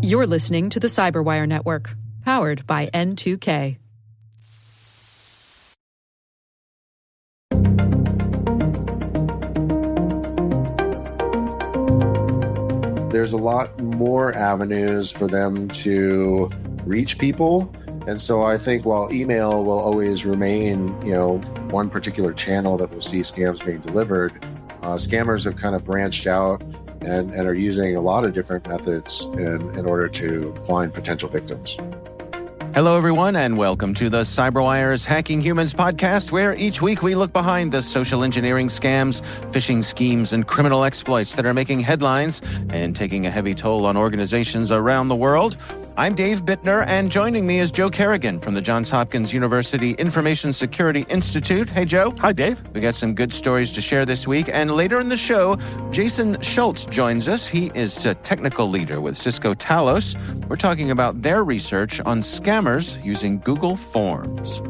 You're listening to the Cyberwire Network, powered by N2K. There's a lot more avenues for them to reach people. And so I think while email will always remain, one particular channel that will see scams being delivered, scammers have kind of branched out and are using a lot of different methods in order to find potential victims. Hello, everyone, and welcome to the CyberWire's Hacking Humans podcast, where each week we look behind the social engineering scams, phishing schemes, and criminal exploits that are making headlines and taking a heavy toll on organizations around the world. I'm Dave Bittner, and joining me is Joe Kerrigan from the Johns Hopkins University Information Security Institute. Hey, Joe. Hi, Dave. We got some good stories to share this week, and later in the show, Jason Schultz joins us. He is a technical leader with Cisco Talos. We're talking about their research on scammers using Google Forms.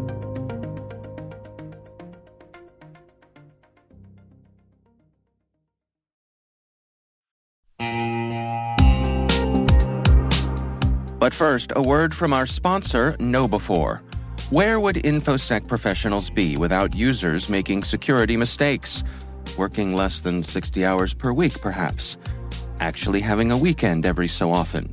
But first, a word from our sponsor, KnowBe4. Where would InfoSec professionals be without users making security mistakes? Working less than 60 hours per week, perhaps. Actually having a weekend every so often.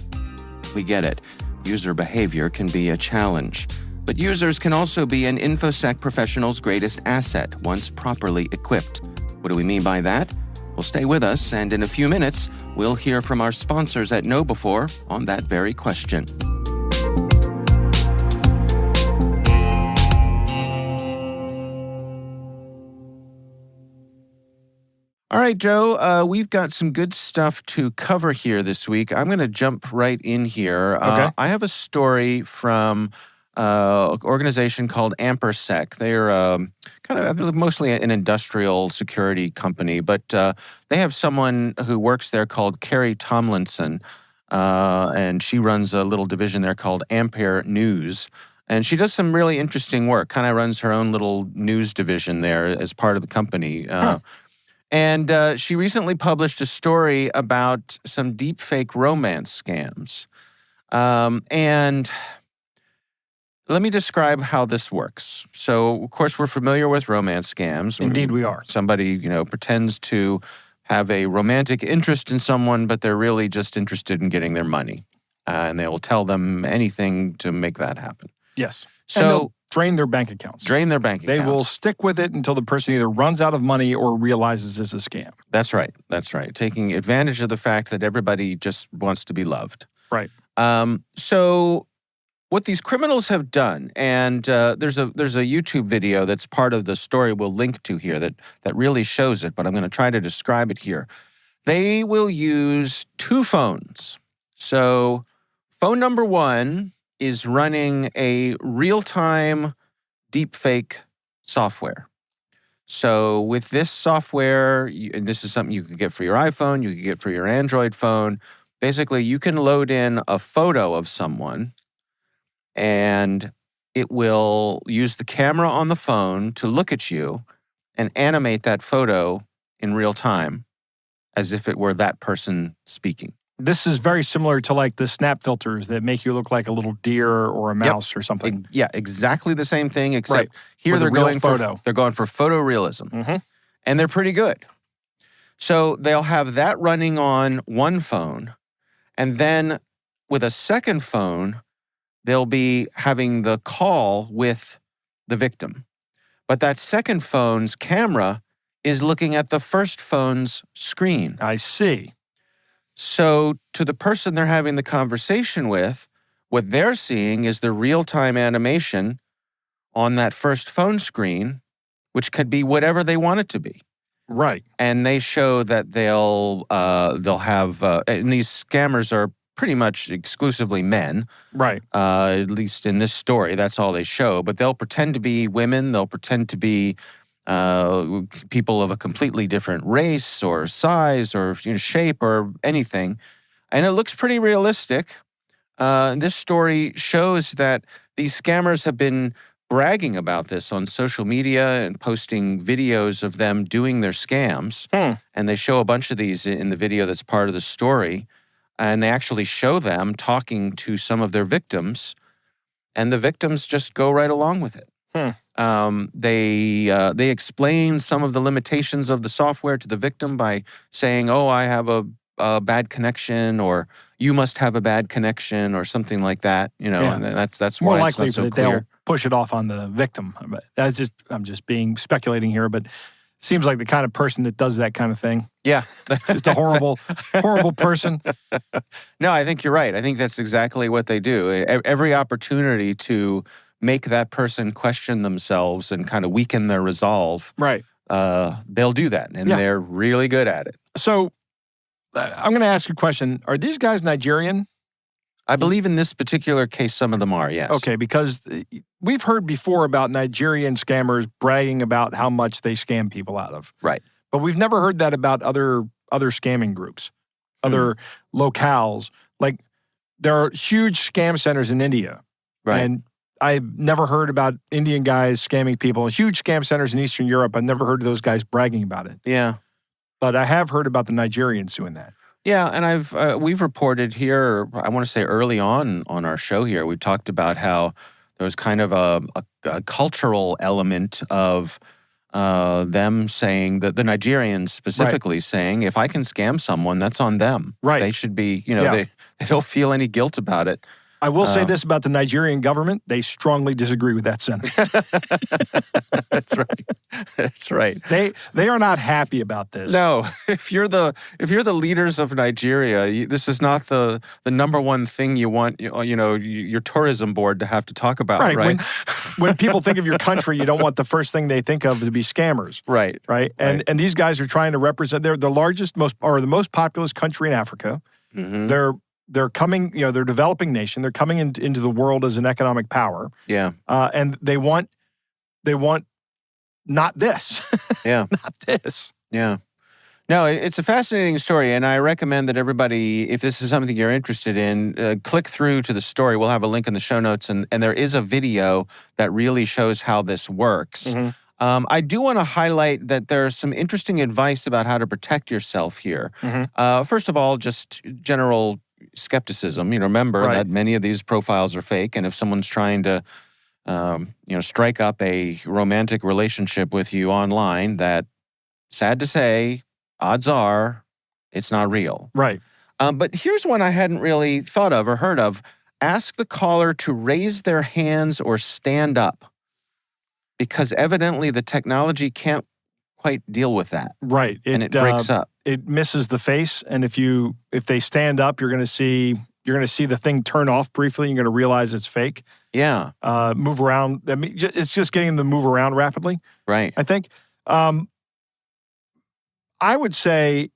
We get it. User behavior can be a challenge. But users can also be an InfoSec professional's greatest asset once properly equipped. What do we mean by that? Well, stay with us, and in a few minutes, we'll hear from our sponsors at KnowBe4 on that very question. All right, Joe, we've got some good stuff to cover here this week. I'm going to jump right in here. Okay. I have a story from an organization called AmperSec. They're kind of mostly an industrial security company, but they have someone who works there called Carrie Tomlinson, and she runs a little division there called Ampere News. And she does some really interesting work, kind of runs her own little news division there as part of the company. And she recently published a story about some deepfake romance scams. And let me describe how this works. So, of course, we're familiar with romance scams. Indeed, we are. Somebody, pretends to have a romantic interest in someone, but they're really just interested in getting their money. And they will tell them anything to make that happen. Yes. So, and they'll drain their bank accounts. They will stick with it until the person either runs out of money or realizes it's a scam. That's right. Taking advantage of the fact that everybody just wants to be loved. Right. So what these criminals have done, and there's a YouTube video that's part of the story we'll link to here that really shows it, but I'm going to try to describe it here. They will use two phones. So phone number one is running a real-time deepfake software. So with this software, and this is something you can get for your iPhone, you can get for your Android phone, basically you can load in a photo of someone, and it will use the camera on the phone to look at you and animate that photo in real time as if it were that person speaking. This is very similar to like the snap filters that make you look like a little deer or a mouse or something. Yeah, exactly the same thing, except Right. here With a they're real going photo. they're going for photorealism. Mm-hmm. And they're pretty good. So they'll have that running on one phone, and then with a second phone, they'll be having the call with the victim. But that second phone's camera is looking at the first phone's screen. I see. So to the person they're having the conversation with, what they're seeing is the real-time animation on that first phone screen, which could be whatever they want it to be. Right. And they show that they'll have, and these scammers are pretty much exclusively men. Right. At least in this story, that's all they show. But they'll pretend to be women. They'll pretend to be people of a completely different race or size or shape or anything. And it looks pretty realistic. This story shows that these scammers have been bragging about this on social media and posting videos of them doing their scams. And they show a bunch of these in the video that's part of the story. and they actually show them talking to some of their victims, and the victims just go right along with it. They explain some of the limitations of the software to the victim by saying, "Oh, I have a bad connection," or "You must have a bad connection," or something like that. And that's more why it's likely not so that clear. they'll push it off on the victim. But I'm just being speculating here, but seems like the kind of person that does that kind of thing. Yeah, Just a horrible person. No, I think you're right. I think that's exactly what they do. Every opportunity to make that person question themselves and kind of weaken their resolve, Right. they'll do that, and they're really good at it. So I'm going to ask you a question. Are these guys Nigerian? I believe in this particular case, some of them are, yes. Okay, because we've heard before about Nigerian scammers bragging about how much they scam people out of. Right. But we've never heard that about other scamming groups, other locales. Like, there are huge scam centers in India. Right. And I've never heard about Indian guys scamming people. Huge scam centers in Eastern Europe. I've never heard of those guys bragging about it. Yeah. But I have heard about the Nigerians doing that. Yeah, and we've reported here, I want to say early on our show here, we talked about how there was kind of a cultural element of them saying, that the Nigerians specifically saying, if I can scam someone, that's on them. Right. They should be, they don't feel any guilt about it. I will say this about the Nigerian government. They strongly disagree with that sentiment. That's right. That's right. They are not happy about this. No, if you're the leaders of Nigeria, this is not the number one thing you want. Your tourism board to have to talk about. Right. When people think of your country, you don't want the first thing they think of to be scammers. Right. Right. And these guys are trying to represent. They're the largest, the most populous country in Africa. Mm-hmm. They're coming. They're a developing nation. They're coming into the world as an economic power. Yeah. And they want not this. Yeah. Not this. Yeah. No, it's a fascinating story, and I recommend that everybody, if this is something you're interested in, click through to the story. We'll have a link in the show notes, and there is a video that really shows how this works. Mm-hmm. I do want to highlight that there's some interesting advice about how to protect yourself here. Mm-hmm. First of all, just general skepticism. Remember that many of these profiles are fake, and if someone's trying to strike up a romantic relationship with you online, that, sad to say, odds are it's not real. Right. But here's one I hadn't really thought of or heard of. Ask the caller to raise their hands or stand up, because evidently the technology can't quite deal with that. Right. And it breaks up. It misses the face, and if they stand up, you're going to see the thing turn off briefly. You're going to realize it's fake. Yeah. Move around. I mean, it's just getting them to move around rapidly. Right. I think. I would say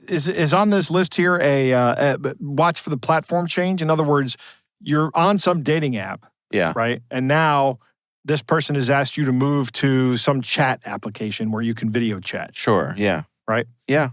is on this list here a watch for the platform change. In other words, you're on some dating app. Yeah. Right. And now this person has asked you to move to some chat application where you can video chat. Sure. Yeah. Right. Yeah.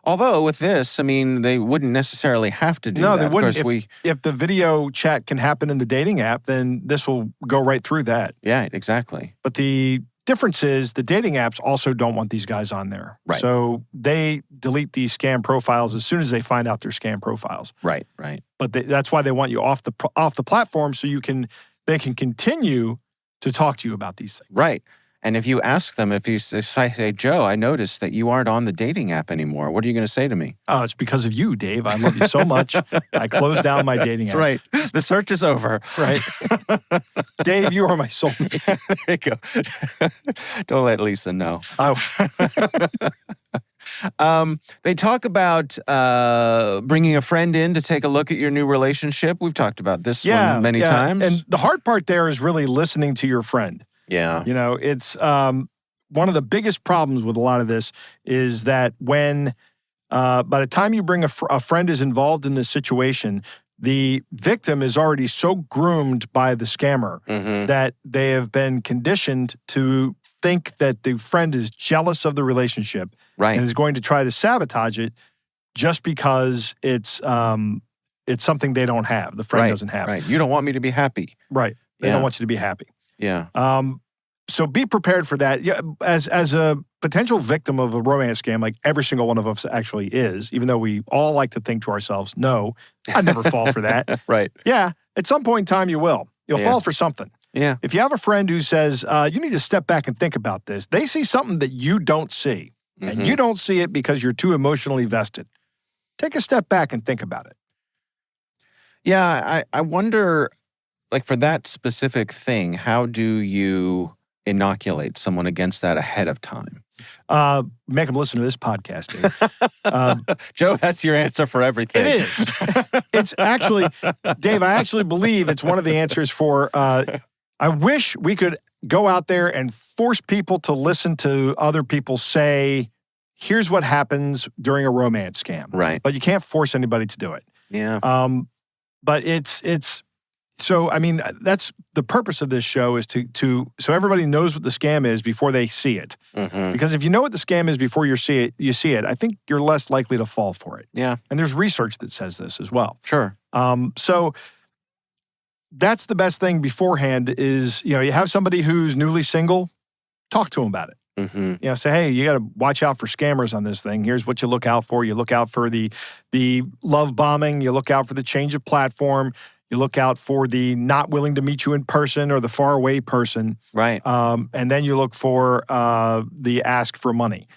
Although with this, I mean, they wouldn't necessarily have to do that. No, they wouldn't. Of course, if the video chat can happen in the dating app, then this will go right through that. Yeah, exactly. But the difference is the dating apps also don't want these guys on there. Right. So they delete these scam profiles as soon as they find out they're scam profiles. Right, right. But that's why they want you off the platform, so they can continue to talk to you about these things. Right. And if you ask them, if I say, Joe, I noticed that you aren't on the dating app anymore, what are you going to say to me? Oh, it's because of you, Dave. I love you so much. I closed down my dating That's app. right. The search is over. Right. Dave, you are my soulmate. There you go. Don't let Lisa know. They talk about bringing a friend in to take a look at your new relationship. We've talked about this one many times. And the hard part there is really listening to your friend. Yeah. It's one of the biggest problems with a lot of this is that when by the time you bring a friend is involved in this situation, the victim is already so groomed by the scammer that they have been conditioned to think that the friend is jealous of the relationship and is going to try to sabotage it just because it's something they don't have. The friend doesn't have. Right. You don't want me to be happy. Right. They don't want you to be happy. Yeah. So be prepared for that. Yeah, as a potential victim of a romance scam, like every single one of us actually is, even though we all like to think to ourselves, no, I'd never fall for that. Right. Yeah, at some point in time you will. You'll fall for something. Yeah. If you have a friend who says, you need to step back and think about this, they see something that you don't see, and you don't see it because you're too emotionally vested. Take a step back and think about it. Yeah, I wonder, like for that specific thing, how do you inoculate someone against that ahead of time? Make them listen to this podcast, Dave. Joe, that's your answer for everything. It is. It's actually, Dave, I actually believe it's one of the answers for, I wish we could go out there and force people to listen to other people say, here's what happens during a romance scam. Right. But you can't force anybody to do it. Yeah. But it's so, I mean, that's the purpose of this show is to so everybody knows what the scam is before they see it. Because if you know what the scam is before you see it, I think you're less likely to fall for it. Yeah. And there's research that says this as well. Sure. So that's the best thing beforehand is, you have somebody who's newly single, talk to them about it. Say, hey, you got to watch out for scammers on this thing. Here's what you look out for. You look out for the love bombing. You look out for the change of platform. You look out for the not willing to meet you in person or the far away person. Right. And then you look for the ask for money.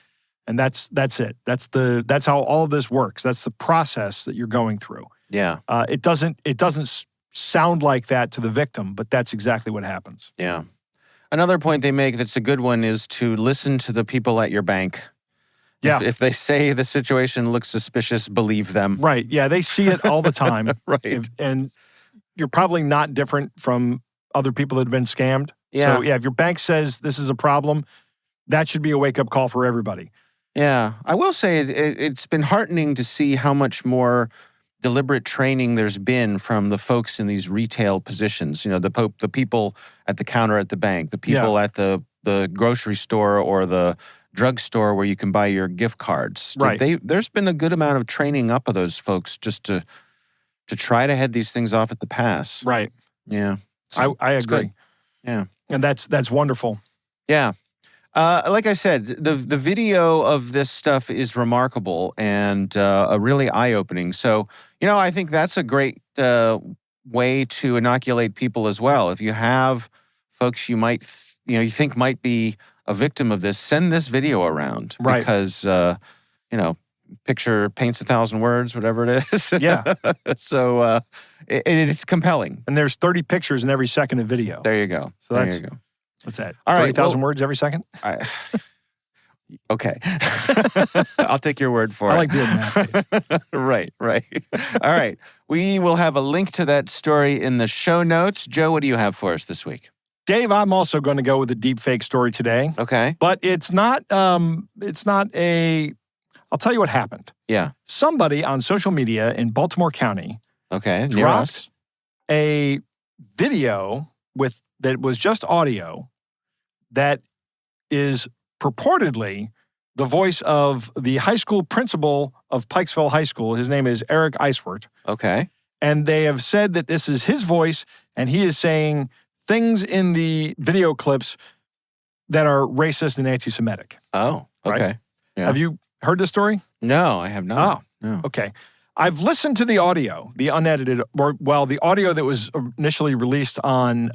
And that's it. That's how all of this works. That's the process that you're going through. Yeah. It doesn't sound like that to the victim, but that's exactly what happens. Yeah. Another point they make that's a good one is to listen to the people at your bank. Yeah. If they say the situation looks suspicious, believe them. Right. Yeah, they see it all the time. Right. And you're probably not different from other people that have been scammed. Yeah. So, if your bank says this is a problem, that should be a wake-up call for everybody. Yeah. I will say it's been heartening to see how much more deliberate training there's been from the folks in these retail positions. The people at the counter at the bank, the people at the grocery store or the drugstore where you can buy your gift cards. Right. There's been a good amount of training up of those folks just to try to head these things off at the pass. Right. Yeah. So I agree. Good. Yeah. And that's wonderful. Yeah. Like I said, the video of this stuff is remarkable and a really eye-opening. So, I think that's a great way to inoculate people as well. If you have folks you might, you think might be a victim of this, send this video around. Right. Because, picture paints 1,000 words, whatever it is. Yeah. So it's compelling. And there's 30 pictures in every second of video. There you go. So there you go. What's that? All right, 30,000 words every second? Okay. I'll take your word for it. I like doing math. Right. All right. We will have a link to that story in the show notes. Joe, what do you have for us this week? Dave, I'm also going to go with a deep fake story today. Okay. But it's not I'll tell you what happened. Yeah. Somebody on social media in Baltimore County Okay. Near us. dropped a video that was just audio that is purportedly the voice of the high school principal of Pikesville High School. His name is Eric Eiswert. Okay. And they have said that this is his voice, and he is saying things in the video clips that are racist and anti-Semitic. Oh, okay. Right? Yeah. Have you heard this story? No, I have not. No. Okay. I've listened to the audio, the unedited, the audio that was initially released on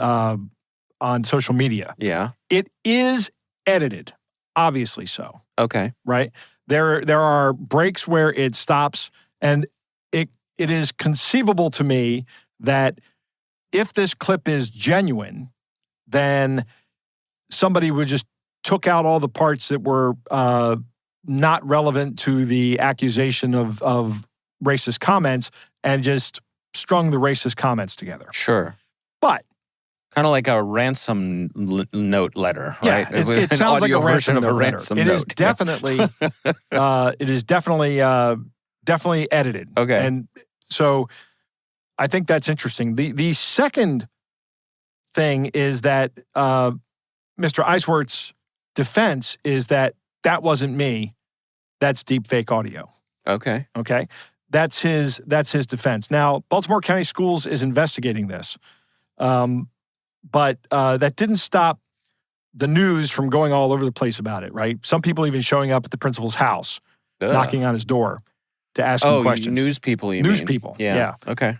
social media. Yeah. It is edited, obviously so. Okay. Right? There are breaks where it stops, and it is conceivable to me that if this clip is genuine, then somebody would just took out all the parts that were not relevant to the accusation of racist comments and just strung the racist comments together. Sure. But kind of like a ransom note letter, yeah, right? it sounds like a version ransom of a note letter. ransom It note. is definitely, definitely edited. Okay. And so I think that's interesting. The second thing is that Mr. Eiswert's defense is that wasn't me. That's deep fake audio. Okay. Okay. That's his defense. Now, Baltimore County Schools is investigating this. But that didn't stop the news from going all over the place about it, right? Some people even showing up at the principal's house, Ugh. knocking on his door to ask him questions. News people, you News mean? people, Yeah. yeah. Okay.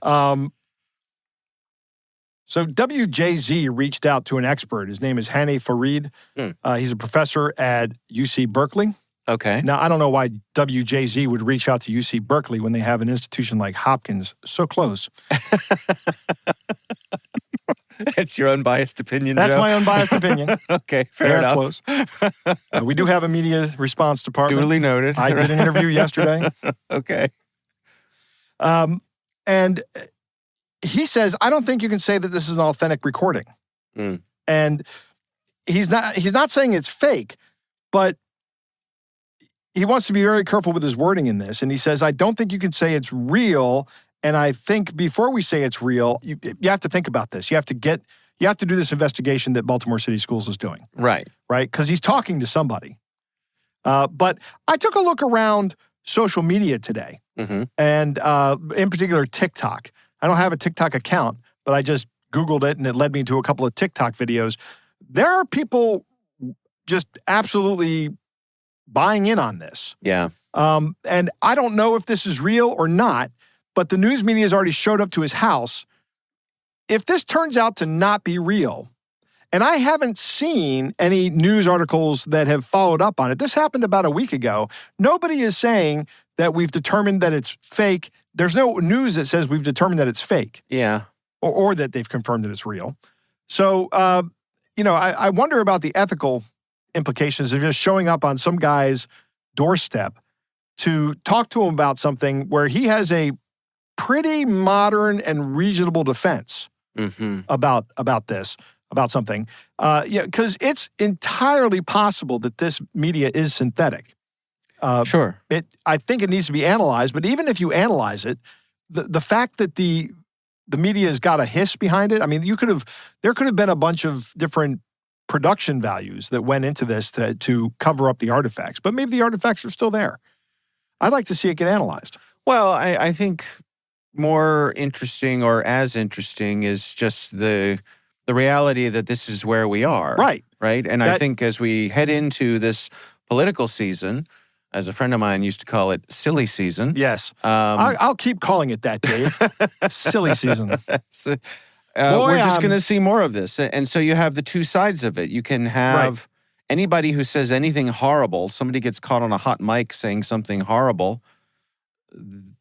So WJZ reached out to an expert. His name is Hanif Farid. He's a professor at UC Berkeley. Okay. Now, I don't know why WJZ would reach out to UC Berkeley when they have an institution like Hopkins so close. It's your unbiased opinion, That's Joe? my unbiased opinion. Okay, fair They're enough. close. We do have a media response department. Duly noted. I did an interview yesterday. Okay. And he says, I don't think you can say that this is an authentic recording. And he's not saying it's fake, but he wants to be very careful with his wording in this. And he says, I don't think you can say it's real. And I think before we say it's real, you have to think about this. You have to do this investigation that Baltimore City Schools is doing. Right. Right? Because he's talking to somebody. But I took a look around social media today, and in particular TikTok. I don't have a TikTok account, but I just Googled it, and it led me to a couple of TikTok videos. There are people just absolutely buying in on this. Yeah. And I don't know if this is real or not, but the news media has already showed up to his house. If this turns out to not be real, and I haven't seen any news articles that have followed up on it. This happened about a week ago. Nobody is saying that we've determined that it's fake. There's no news that says we've determined that it's fake. Yeah. Or that they've confirmed that it's real. So, I wonder about the ethical implications of just showing up on some guy's doorstep to talk to him about something where he has a pretty modern and reasonable defense about something. Because it's entirely possible that this media is synthetic. Sure. I think it needs to be analyzed, but even if you analyze it, the fact that the media has got a hiss behind it, I mean, there could have been a bunch of different production values that went into this to cover up the artifacts, but maybe the artifacts are still there. I'd like to see it get analyzed. Well, I think more interesting or as interesting is just the reality that this is where we are. Right. Right. And I think as we head into this political season, as a friend of mine used to call it, silly season. Yes. I'll keep calling it that, Dave. Silly season. We're just going to see more of this. And so you have the two sides of it. You can have anybody who says anything horrible, somebody gets caught on a hot mic saying something horrible,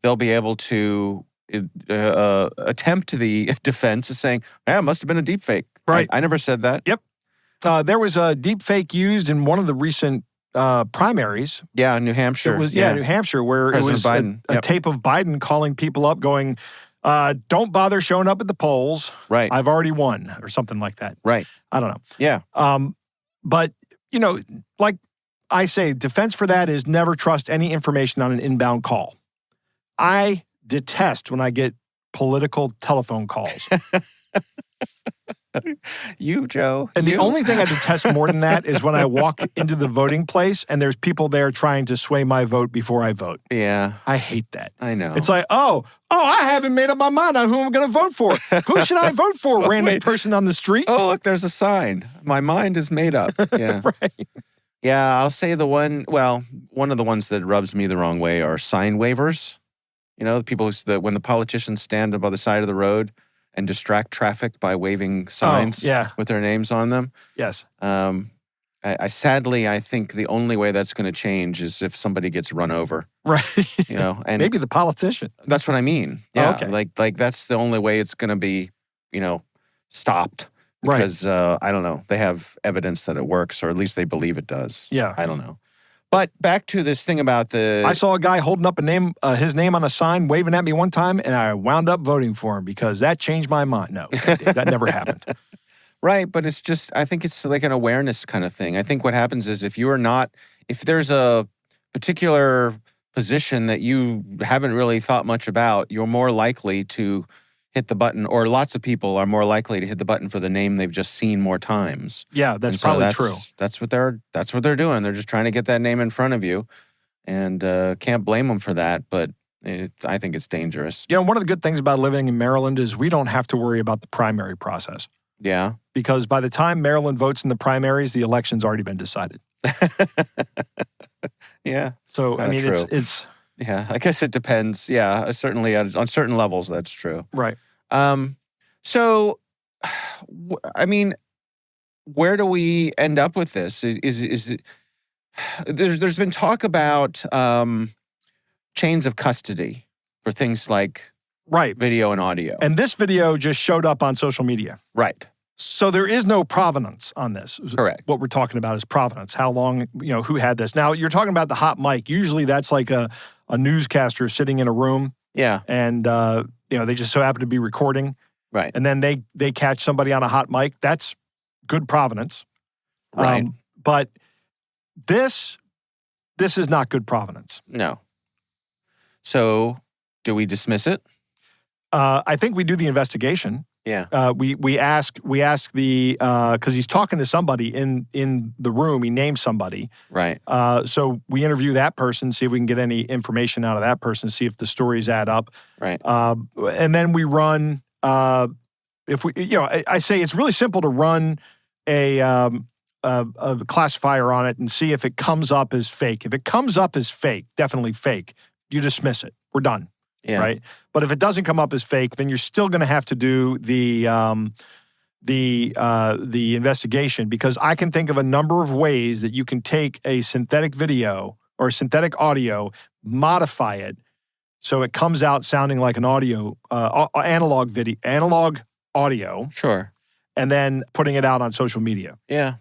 they'll be able to attempt the defense of saying, it must have been a deep fake. Right. I never said that. Yep. There was a deep fake used in one of the recent primaries. Yeah, New Hampshire. New Hampshire, where President it was Biden. a tape of Biden calling people up going, don't bother showing up at the polls. Right. I've already won, or something like that. Right. I don't know. Yeah. But, like I say, defense for that is never trust any information on an inbound call. I detest when I get political telephone calls. You, Joe. And the only thing I detest more than that is when I walk into the voting place and there's people there trying to sway my vote before I vote. Yeah. I hate that. I know. It's like, I haven't made up my mind on who I'm going to vote for. Who should I vote for? Random person on the street? Oh, look, there's a sign. My mind is made up. Yeah. Right. Yeah, I'll say one of the ones that rubs me the wrong way are sign waivers. The people when the politicians stand by the side of the road and distract traffic by waving signs with their names on them. Yes. I sadly think the only way that's going to change is if somebody gets run over. Right. And maybe the politician. That's what I mean. Yeah. Okay. Like that's the only way it's going to be, stopped. Because I don't know, they have evidence that it works, or at least they believe it does. Yeah. I don't know. But back to this thing about I saw a guy holding up his name on a sign, waving at me one time, and I wound up voting for him because that changed my mind. No, that never happened. Right, but it's just, I think it's like an awareness kind of thing. I think what happens is if there's a particular position that you haven't really thought much about, you're more likely to hit the button, or lots of people are more likely to hit the button for the name they've just seen more times. Yeah, that's probably true. That's what they're doing. They're just trying to get that name in front of you, and can't blame them for that. But I think it's dangerous. One of the good things about living in Maryland is we don't have to worry about the primary process. Yeah. because by the time Maryland votes in the primaries, the election's already been decided. Yeah. So, I Kinda mean, true. it's Yeah. I guess it depends. Yeah. Certainly on certain levels, that's true. right. So, I mean, where do we end up with this? Is it, there's been talk about chains of custody for things like Right. video and audio. And this video just showed up on social media. Right. So there is no provenance on this. Correct. What we're talking about is provenance. How long, who had this? Now, you're talking about the hot mic. Usually that's like a newscaster sitting in a room Yeah. and, they just so happen to be recording. Right. And then they catch somebody on a hot mic. That's good provenance. Right. But this is not good provenance. No. So, do we dismiss it? I think we do the investigation. Yeah. We ask the because he's talking to somebody in the room. He names somebody. Right. So we interview that person, see if we can get any information out of that person, see if the stories add up. Right. And then we run. If we, I say it's really simple to run a classifier on it and see if it comes up as fake. If it comes up as fake, definitely fake, you dismiss it. We're done. Yeah. Right. But if it doesn't come up as fake, then you're still going to have to do the investigation, because I can think of a number of ways that you can take a synthetic video or synthetic audio, modify it so it comes out sounding like an audio analog audio, Sure. and then putting it out on social media. Yeah.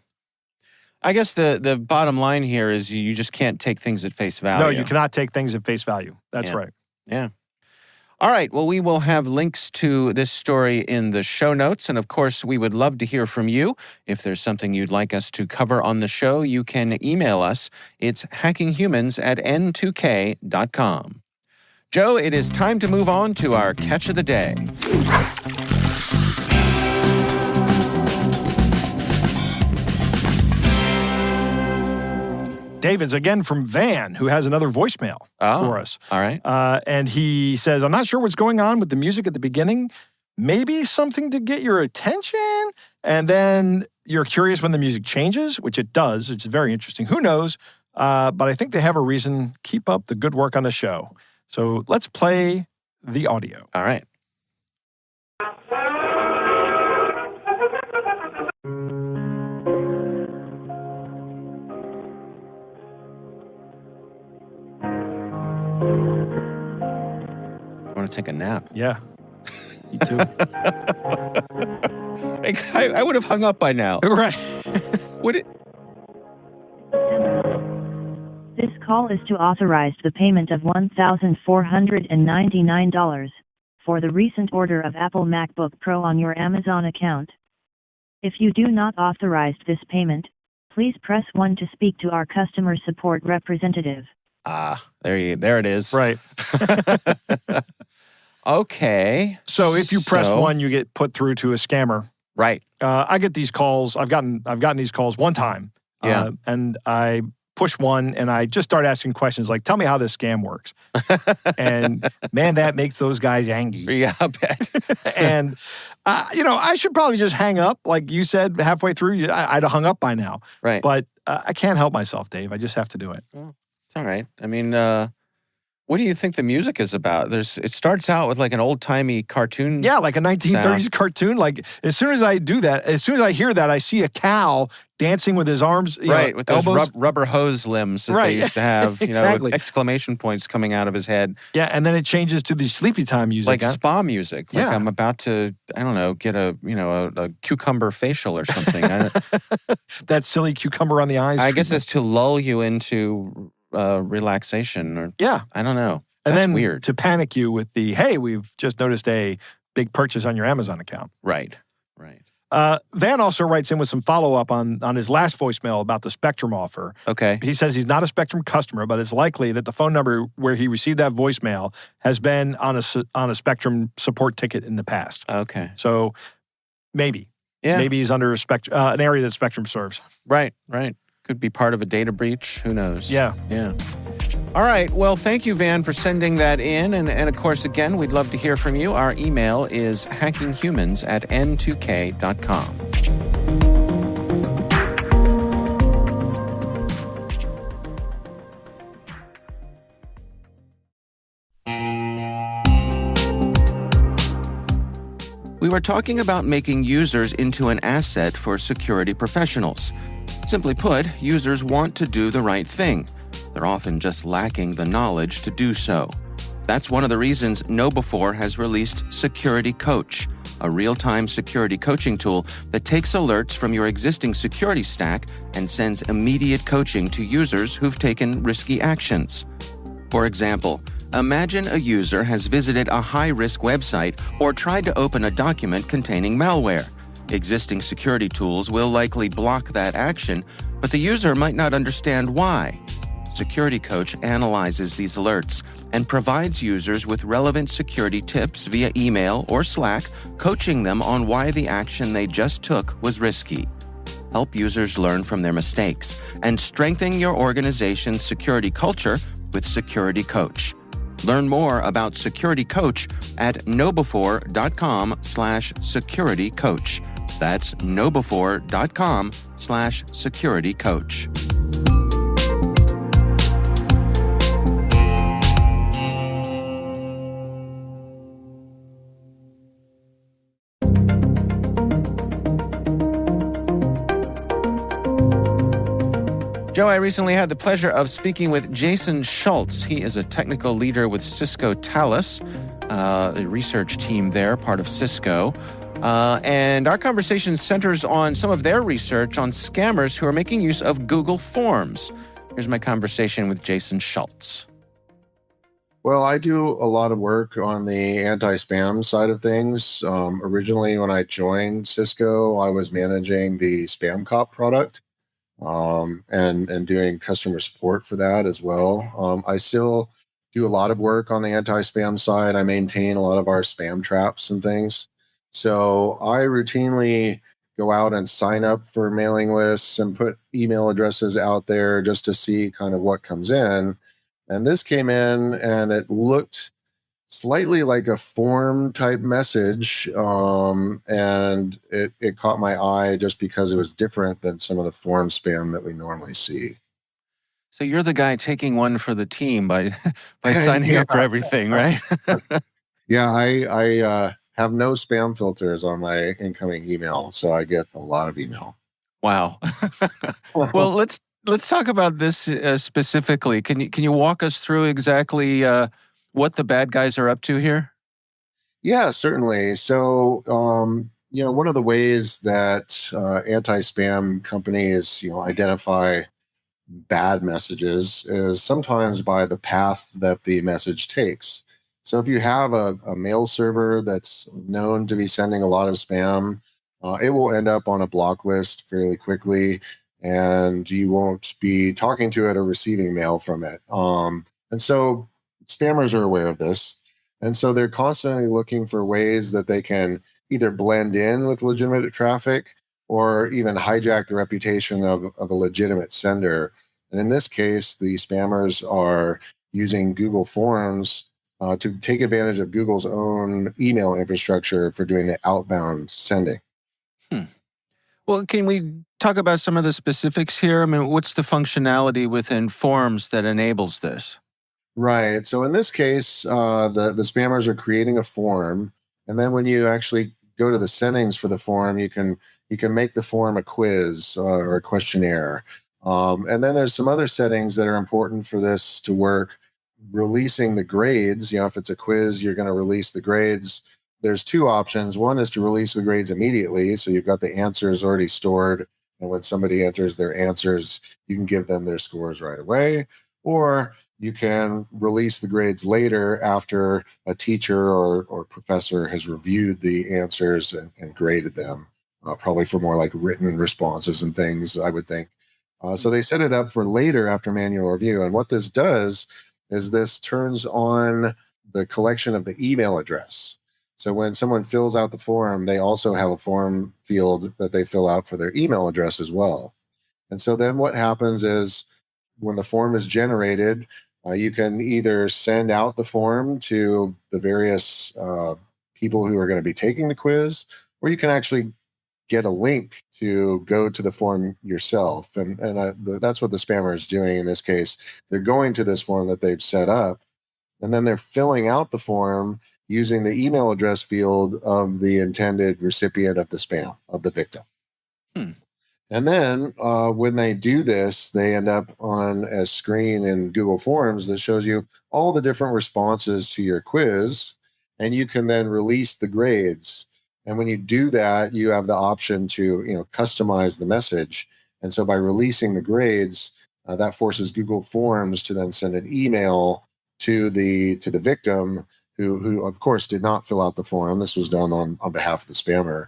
I guess the bottom line here is you just can't take things at face value. No, you cannot take things at face value. That's Yeah. right. Yeah. All right. Well, we will have links to this story in the show notes. And of course, we would love to hear from you. If there's something you'd like us to cover on the show, you can email us. It's hackinghumans@n2k.com. Joe, it is time to move on to our catch of the day. David's again from Van, who has another voicemail for us. All right. And he says, I'm not sure what's going on with the music at the beginning. Maybe something to get your attention. And then you're curious when the music changes, which it does. It's very interesting. Who knows? But I think they have a reason. Keep up the good work on the show. So let's play the audio. All right. I want to take a nap. Yeah. Me too. I would have hung up by now. Right. Would it? This call is to authorize the payment of $1,499 for the recent order of Apple MacBook Pro on your Amazon account. If you do not authorize this payment, please press 1 to speak to our customer support representative. There it is. Right. Okay. So if you press 1, you get put through to a scammer. Right. I get these calls. I've gotten these calls one time. Yeah. And I push 1 and I just start asking questions like, tell me how this scam works. And man, that makes those guys angry. Yeah, I bet. And, I should probably just hang up. Like you said, halfway through, I'd have hung up by now. Right. But I can't help myself, Dave. I just have to do it. It's all right. I mean, what do you think the music is about? It starts out with like an old-timey cartoon. Yeah, like a 1930s cartoon. Like as soon as I do that, as soon as I hear that, I see a cow dancing with his arms, right, with those elbows. rubber hose limbs that Right. they used to have, Exactly. with exclamation points coming out of his head. Yeah, and then it changes to the sleepy time music. Like huh? spa music. Like Yeah. I'm about to, I don't know, get a cucumber facial or something. That silly cucumber on the eyes. I guess treatment. it's to lull you into relaxation, or Yeah. I don't know. And That's then weird. to panic you with the, hey, we've just noticed a big purchase on your Amazon account. Right. Van also writes in with some follow-up on his last voicemail about the Spectrum offer. Okay. He says he's not a Spectrum customer, but it's likely that the phone number where he received that voicemail has been on a Spectrum support ticket in the past. Okay. So maybe. Yeah. Maybe he's under an area that Spectrum serves. Right. Could be part of a data breach. Who knows? Yeah. Yeah. All right. Well, thank you, Van, for sending that in. And of course, again, we'd love to hear from you. Our email is hackinghumans@n2k.com. We were talking about making users into an asset for security professionals. Simply put, users want to do the right thing. They're often just lacking the knowledge to do so. That's one of the reasons KnowBe4 has released Security Coach, a real-time security coaching tool that takes alerts from your existing security stack and sends immediate coaching to users who've taken risky actions. For example, imagine a user has visited a high-risk website or tried to open a document containing malware. Existing security tools will likely block that action, but the user might not understand why. Security Coach analyzes these alerts and provides users with relevant security tips via email or Slack, coaching them on why the action they just took was risky. Help users learn from their mistakes and strengthen your organization's security culture with Security Coach. Learn more about Security Coach at knowbe4.com/securitycoach. That's knowbe4.com/securitycoach. Joe, I recently had the pleasure of speaking with Jason Schultz. He is a technical leader with Cisco Talos, a research team there, part of Cisco. And our conversation centers on some of their research on scammers who are making use of Google Forms. Here's my conversation with Jason Schultz. Well, I do a lot of work on the anti-spam side of things. Originally, when I joined Cisco, I was managing the Spam Cop product. And doing customer support for that as well. I still do a lot of work on the anti-spam side. I maintain a lot of our spam traps and things. So I routinely go out and sign up for mailing lists and put email addresses out there just to see kind of what comes in. And this came in and it looked slightly like a form type message. And it caught my eye just because it was different than some of the form spam that we normally see. So you're the guy taking one for the team by signing up for everything, right? Yeah, I have no spam filters on my incoming email, so I get a lot of email. Wow. Well, let's talk about this specifically. Can you walk us through exactly what the bad guys are up to here? Yeah, certainly. So, one of the ways that anti-spam companies, identify bad messages is sometimes by the path that the message takes. So if you have a mail server that's known to be sending a lot of spam, it will end up on a block list fairly quickly, and you won't be talking to it or receiving mail from it. And so spammers are aware of this. And so they're constantly looking for ways that they can either blend in with legitimate traffic or even hijack the reputation of a legitimate sender. And in this case, the spammers are using Google Forms to take advantage of Google's own email infrastructure for doing the outbound sending. Well, can we talk about some of the specifics here? I mean, what's the functionality within Forms that enables this? Right. So in this case, the spammers are creating a form, and then when you actually go to the settings for the form, you can make the form a quiz or a questionnaire. And then there's some other settings that are important for this to work. Releasing the grades, if it's a quiz, you're going to release the grades. There's two options. One is to release the grades immediately, so you've got the answers already stored, and when somebody enters their answers, you can give them their scores right away. Or you can release the grades later after a teacher or professor has reviewed the answers and graded them, probably for more like written responses and things, I would think. So they set it up for later after manual review. And what this does is this turns on the collection of the email address. So when someone fills out the form, they also have a form field that they fill out for their email address as well. And so then what happens is when the form is generated, You can either send out the form to the various people who are going to be taking the quiz, or you can actually get a link to go to the form yourself. That's what the spammer is doing in this case. They're going to this form that they've set up, and then they're filling out the form using the email address field of the intended recipient of the spam, of the victim. Hmm. And then when they do this, they end up on a screen in Google Forms that shows you all the different responses to your quiz, and you can then release the grades. And when you do that, you have the option to customize the message. And so by releasing the grades, that forces Google Forms to then send an email to the victim who of course did not fill out the form. This was done on behalf of the spammer,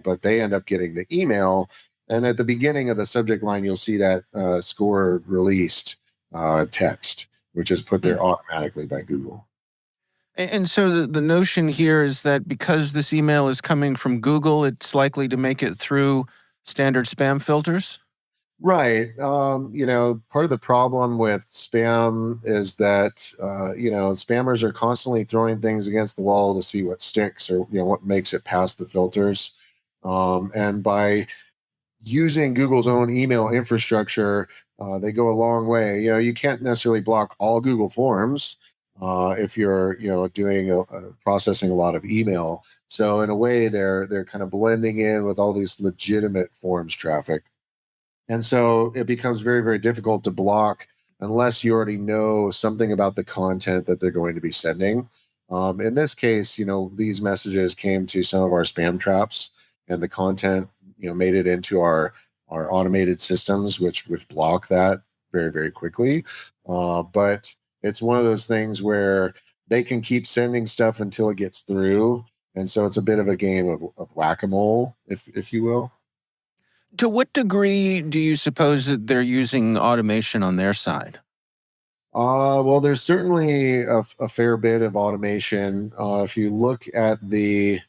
but they end up getting the email. And at the beginning of the subject line, you'll see that score released text, which is put there automatically by Google. And so the notion here is that because this email is coming from Google, it's likely to make it through standard spam filters? Right. Part of the problem with spam is that, spammers are constantly throwing things against the wall to see what sticks or, what makes it past the filters. And by using Google's own email infrastructure, they go a long way. You can't necessarily block all Google Forms if you're, doing processing a lot of email. So in a way, they're kind of blending in with all these legitimate forms traffic. And so it becomes very, very difficult to block unless you already know something about the content that they're going to be sending. In this case, these messages came to some of our spam traps, and the content, made it into our automated systems, which block that very, very quickly. But it's one of those things where they can keep sending stuff until it gets through. And so it's a bit of a game of whack-a-mole, if you will. To what degree do you suppose that they're using automation on their side? Well, there's certainly a fair bit of automation. If you look at the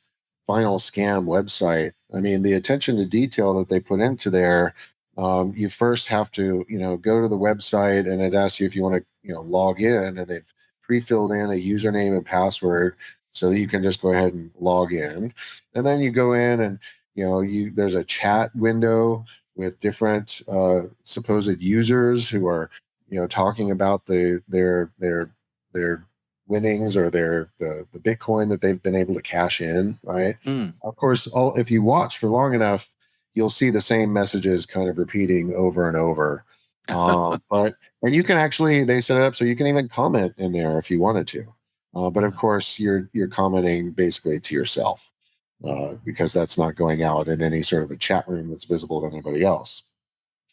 Final Scam website, I mean, the attention to detail that they put into there, you first have to, go to the website, and it asks you if you want to, log in, and they've pre-filled in a username and password so that you can just go ahead and log in. And then you go in and, there's a chat window with different supposed users who are, talking about their winnings or the Bitcoin that they've been able to cash in, right? Of course, if you watch for long enough, you'll see the same messages kind of repeating over and over. And you can actually, they set it up so you can even comment in there if you wanted to. But of course, you're commenting basically to yourself because that's not going out in any sort of a chat room that's visible to anybody else.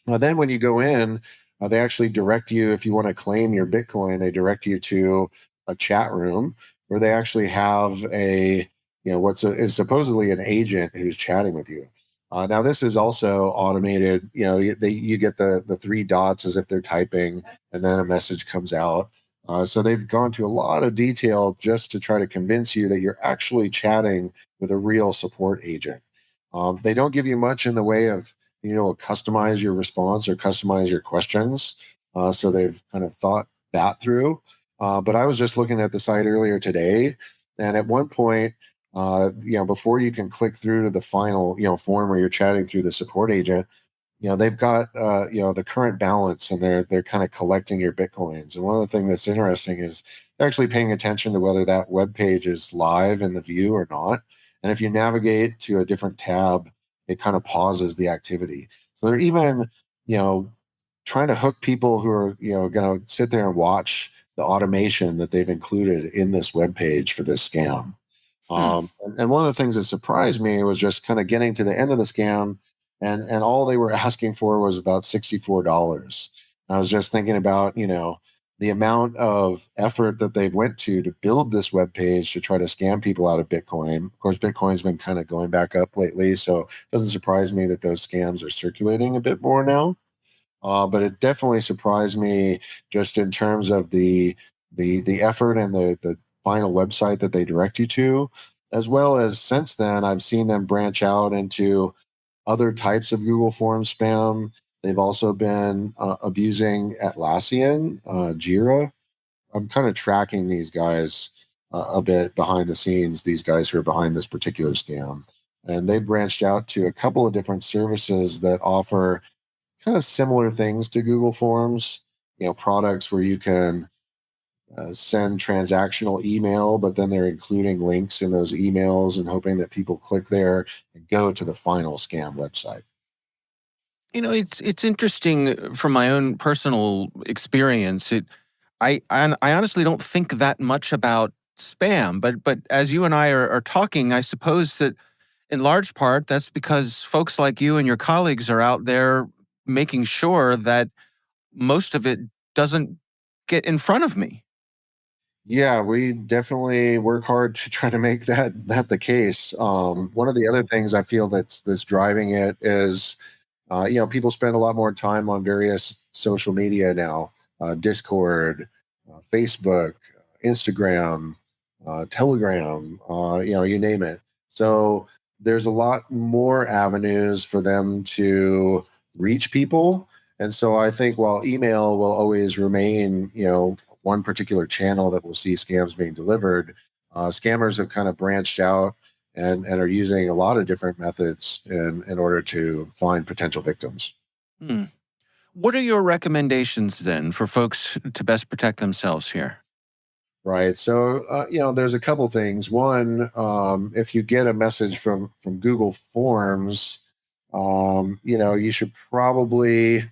Then when you go in, they actually direct you, if you want to claim your Bitcoin, they direct you to a chat room where they actually have is supposedly an agent who's chatting with you. Now this is also automated. You get the three dots as if they're typing, and then a message comes out. So they've gone to a lot of detail just to try to convince you that you're actually chatting with a real support agent. They don't give you much in the way of customize your response or customize your questions. So they've kind of thought that through. But I was just looking at the site earlier today, and at one point, before you can click through to the final, form where you're chatting through the support agent, they've got, the current balance, and they're kind of collecting your Bitcoins. And one of the things that's interesting is they're actually paying attention to whether that web page is live in the view or not. And if you navigate to a different tab, it kind of pauses the activity. So they're even, trying to hook people who are, going to sit there and watch the automation that they've included in this web page for this scam. And one of the things that surprised me was just kind of getting to the end of the scam, and all they were asking for was about $64. I was just thinking about, the amount of effort that they've went to build this web page to try to scam people out of Bitcoin. Of course, Bitcoin's been kind of going back up lately, so it doesn't surprise me that those scams are circulating a bit more now. But it definitely surprised me just in terms of the effort and the final website that they direct you to, as well as since then I've seen them branch out into other types of Google Forms spam. They've also been abusing Atlassian, Jira. I'm kind of tracking these guys a bit behind the scenes, these guys who are behind this particular scam. And they branched out to a couple of different services that offer kind of similar things to Google Forms, products where you can send transactional email, but then they're including links in those emails and hoping that people click there and go to the final scam website. It's interesting from my own personal experience. I honestly don't think that much about spam, but as you and I are talking, I suppose that in large part that's because folks like you and your colleagues are out there making sure that most of it doesn't get in front of me. Yeah, we definitely work hard to try to make that the case. One of the other things I feel that's driving it is, people spend a lot more time on various social media now, Discord, Facebook, Instagram, Telegram, you name it. So there's a lot more avenues for them to reach people. And so I think while email will always remain, one particular channel that will see scams being delivered, scammers have kind of branched out and are using a lot of different methods in order to find potential victims. What are your recommendations then for folks to best protect themselves here? Right. So, there's a couple things. One, if you get a message from Google Forms, you should probably,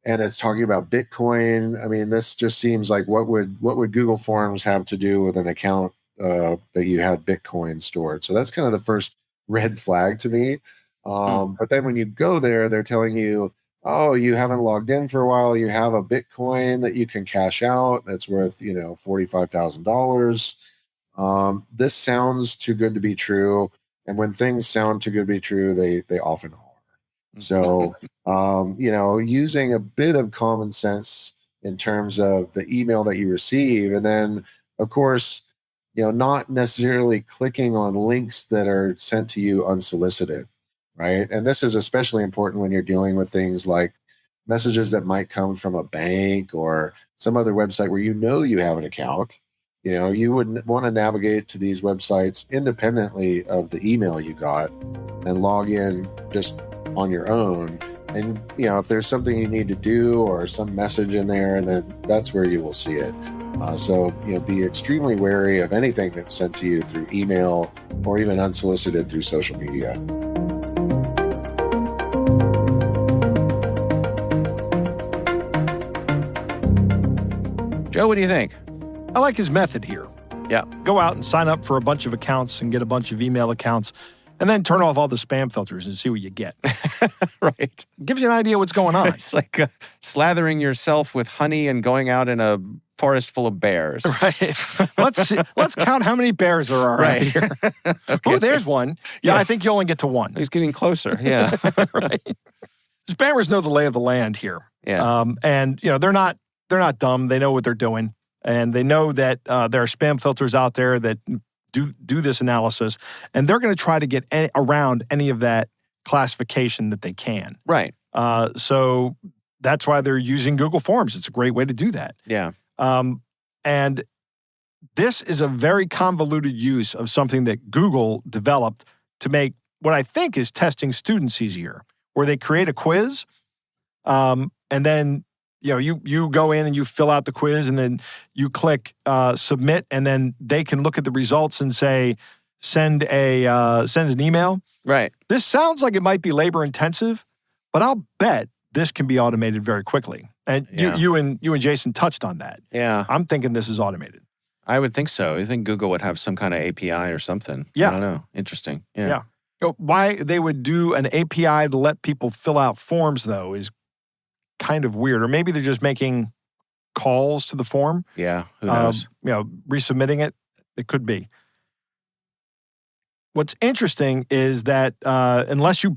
and it's talking about Bitcoin. I mean, this just seems like what would Google Forms have to do with an account that you had Bitcoin stored? So that's kind of the first red flag to me. But then when you go there, they're telling you, oh, you haven't logged in for a while. You have a Bitcoin that you can cash out. That's worth, $45,000. This sounds too good to be true. And when things sound too good to be true, they often are. So, using a bit of common sense in terms of the email that you receive. And then, of course, not necessarily clicking on links that are sent to you unsolicited. Right. And this is especially important when you're dealing with things like messages that might come from a bank or some other website where you have an account. You would want to navigate to these websites independently of the email you got and log in just on your own. And, if there's something you need to do or some message in there, then that's where you will see it. So, be extremely wary of anything that's sent to you through email or even unsolicited through social media. Joe, what do you think? I like his method here. Yeah. Go out and sign up for a bunch of accounts and get a bunch of email accounts, and then turn off all the spam filters and see what you get. Right. Gives you an idea what's going on. It's like slathering yourself with honey and going out in a forest full of bears. Right. Let's count how many bears there are right here. Okay. Oh, there's one. Yeah, I think you only get to one. He's getting closer. Yeah. Right. Spammers know the lay of the land here. Yeah. And they're not dumb. They know what they're doing, and they know that there are spam filters out there that do this analysis, and they're going to try to get around any of that classification that they can. Right. So that's why they're using Google Forms. It's a great way to do that. Yeah. And this is a very convoluted use of something that Google developed to make what I think is testing students easier, where they create a quiz, and then you go in and you fill out the quiz, and then you click submit, and then they can look at the results and say, send an email. Right. This sounds like it might be labor intensive, but I'll bet this can be automated very quickly. And you and Jason touched on that. Yeah. I'm thinking this is automated. I would think so. I think Google would have some kind of API or something. Yeah. I don't know. Interesting. Yeah. Why they would do an API to let people fill out forms, though, is kind of weird. Or maybe they're just making calls to the form. Yeah, who knows? Resubmitting it. It could be. What's interesting is that unless you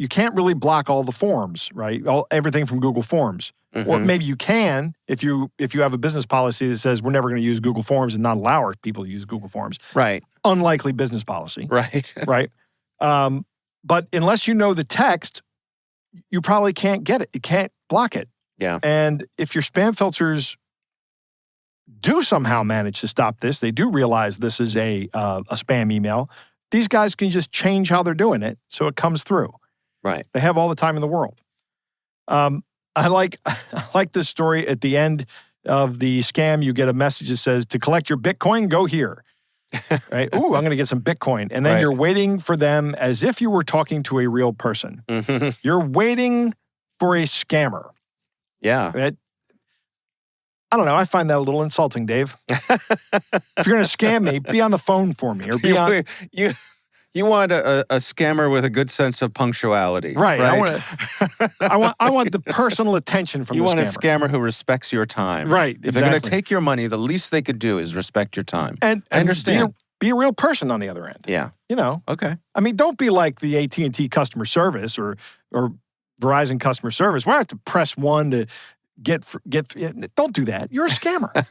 can't really block all the forms, right? Everything from Google Forms. Mm-hmm. Or maybe you can if you have a business policy that says we're never going to use Google Forms and not allow our people to use Google Forms. Right. Unlikely business policy. Right. Right. But unless you know the text, you probably can't get it. You can't block it. Yeah. And if your spam filters do somehow manage to stop this, they do realize this is a spam email, these guys can just change how they're doing it so it comes through. Right. They have all the time in the world. I like this story. At the end of the scam, you get a message that says, to collect your Bitcoin, go here. Right? Ooh, I'm going to get some Bitcoin. And then Right. you're waiting for them as if you were talking to a real person. Mhm. You're waiting for a scammer. Yeah. Right? I don't know. I find that a little insulting, Dave. If you're going to scam me, be on the phone for me. Or be on... You want a scammer with a good sense of punctuality. Right. I want the personal attention from You the want scammer. a scammer who respects your time. Right, If they're going to exactly. take your money, the least they could do is respect your time. And I understand. Be a real person on the other end. Yeah. You know, Okay. I mean, don't be like the AT&T customer service or Verizon customer service. Where I have to press 1 to get. Don't do that. You're a scammer.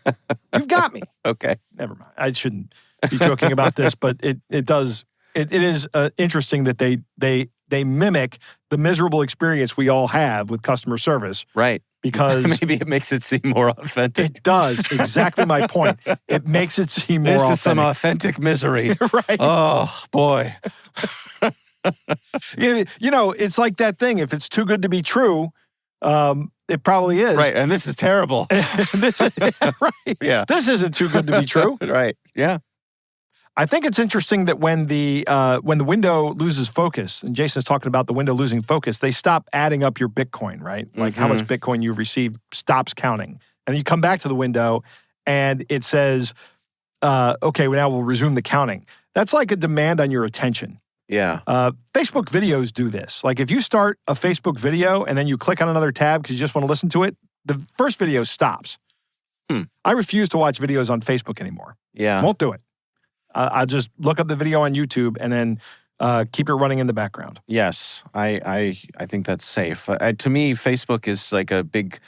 You've got me. Okay. Never mind. I shouldn't be joking about this, but it does. It is interesting that they mimic the miserable experience we all have with customer service Right. because Maybe it makes it seem more authentic. it does. Exactly my point. It makes it seem more This authentic. is some authentic misery. Right. Oh, boy. You know, it's like that thing. If it's too good to be true, it probably is. Right. And this is terrible. Right. Yeah. This isn't too good to be true. Right. Yeah. I think it's interesting that when the window loses focus, and Jason's talking about the window losing focus, they stop adding up your Bitcoin, right? Like how much Bitcoin you've received stops counting. And you come back to the window and it says, okay, well, now we'll resume the counting. That's like a demand on your attention. Yeah. Facebook videos do this. Like if you start a Facebook video and then you click on another tab because you just want to listen to it, the first video stops. I refuse to watch videos on Facebook anymore. Yeah. Won't do it. I'll just look up the video on YouTube and then keep it running in the background. Yes, I think that's safe. To me, Facebook is like a big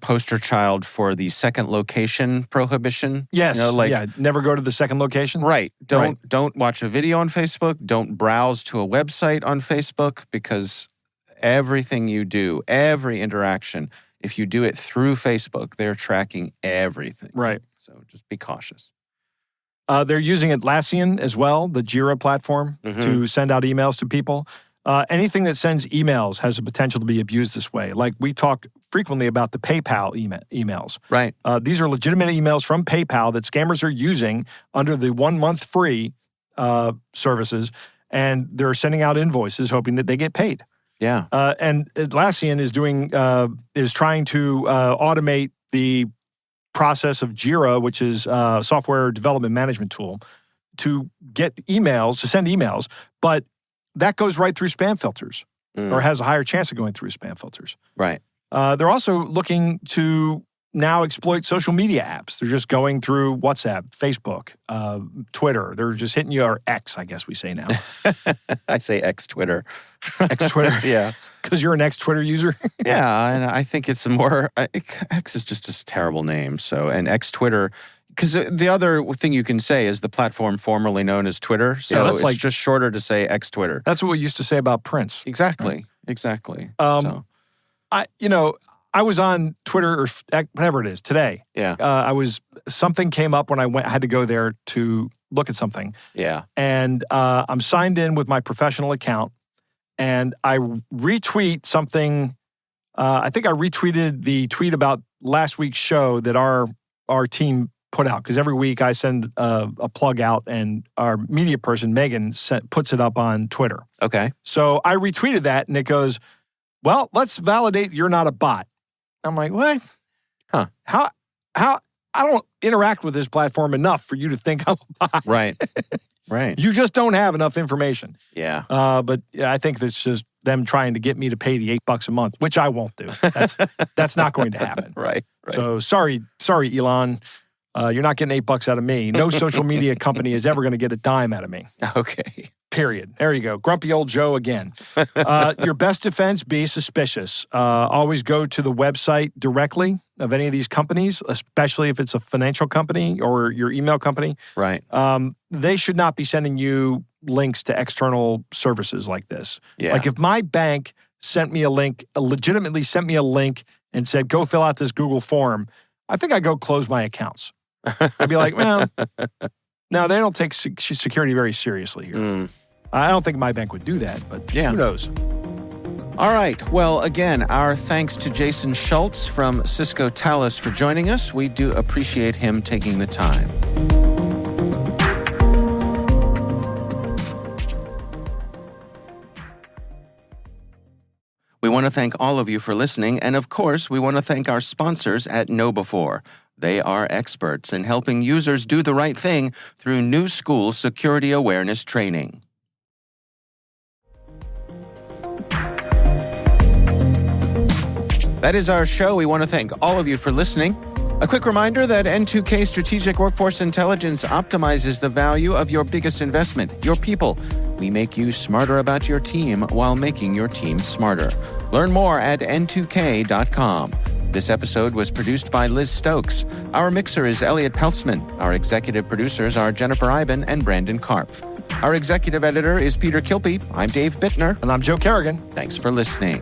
poster child for the second location prohibition. Yes. You know, like, yeah. Never go to the second location. Right. Don't watch a video on Facebook. Don't browse to a website on Facebook because everything you do, every interaction, if you do it through Facebook, they're tracking everything. Right. So just be cautious. They're using Atlassian as well, the Jira platform, to send out emails to people. Anything that sends emails has the potential to be abused this way. Like we talk frequently about the PayPal emails. Right. These are legitimate emails from PayPal that scammers are using under the 1 month free services, and they're sending out invoices hoping that they get paid. Yeah. And Atlassian is trying to automate the process of Jira, which is a software development management tool, to get emails, to send emails, but that goes right through spam filters or has a higher chance of going through spam filters. Right. They're also looking to now exploit social media apps. They're just going through WhatsApp, Facebook, Twitter. They're just hitting you, or X, I guess we say now. I say X-Twitter. X-Twitter? Yeah. Because you're an X-Twitter user? Yeah, and I think it's X is just a terrible name. So, and X-Twitter, because the other thing you can say is the platform formerly known as Twitter. So that's it's just shorter to say X-Twitter. That's what we used to say about Prince. Exactly. Exactly. I was on Twitter or whatever it is today. Yeah. Something came up when I had to go there to look at something. Yeah. And I'm signed in with my professional account, and I retweet something. I think I retweeted the tweet about last week's show that our team put out, because every week I send a plug out, and our media person, Megan, puts it up on Twitter. Okay. So I retweeted that, and it goes, well, let's validate you're not a bot. I'm like, what? Huh. How I don't interact with this platform enough for you to think I'm a bot. Right. Right. You just don't have enough information. Yeah. But yeah, I think that's just them trying to get me to pay the $8 a month, which I won't do. That's not going to happen. Right. Right. So sorry, Elon. You're not getting $8 out of me. No social media company is ever going to get a dime out of me. Okay. Period. There you go. Grumpy old Joe again. Your best defense, be suspicious. Always go to the website directly of any of these companies, especially if it's a financial company or your email company. Right. They should not be sending you links to external services like this. Yeah. Like if my bank sent me a link, legitimately sent me a link and said, go fill out this Google form, I think I'd go close my accounts. I'd be like, well, no, they don't take security very seriously here. I don't think my bank would do that, but who knows? All right. Well, again, our thanks to Jason Schultz from Cisco Talos for joining us. We do appreciate him taking the time. We want to thank all of you for listening, and of course, we want to thank our sponsors at KnowBe4. They are experts in helping users do the right thing through new school security awareness training. That is our show. We want to thank all of you for listening. A quick reminder that N2K Strategic Workforce Intelligence optimizes the value of your biggest investment, your people. We make you smarter about your team while making your team smarter. Learn more at n2k.com. This episode was produced by Liz Stokes. Our mixer is Elliot Peltzman. Our executive producers are Jennifer Iben and Brandon Karpf. Our executive editor is Peter Kilpe. I'm Dave Bittner. And I'm Joe Kerrigan. Thanks for listening.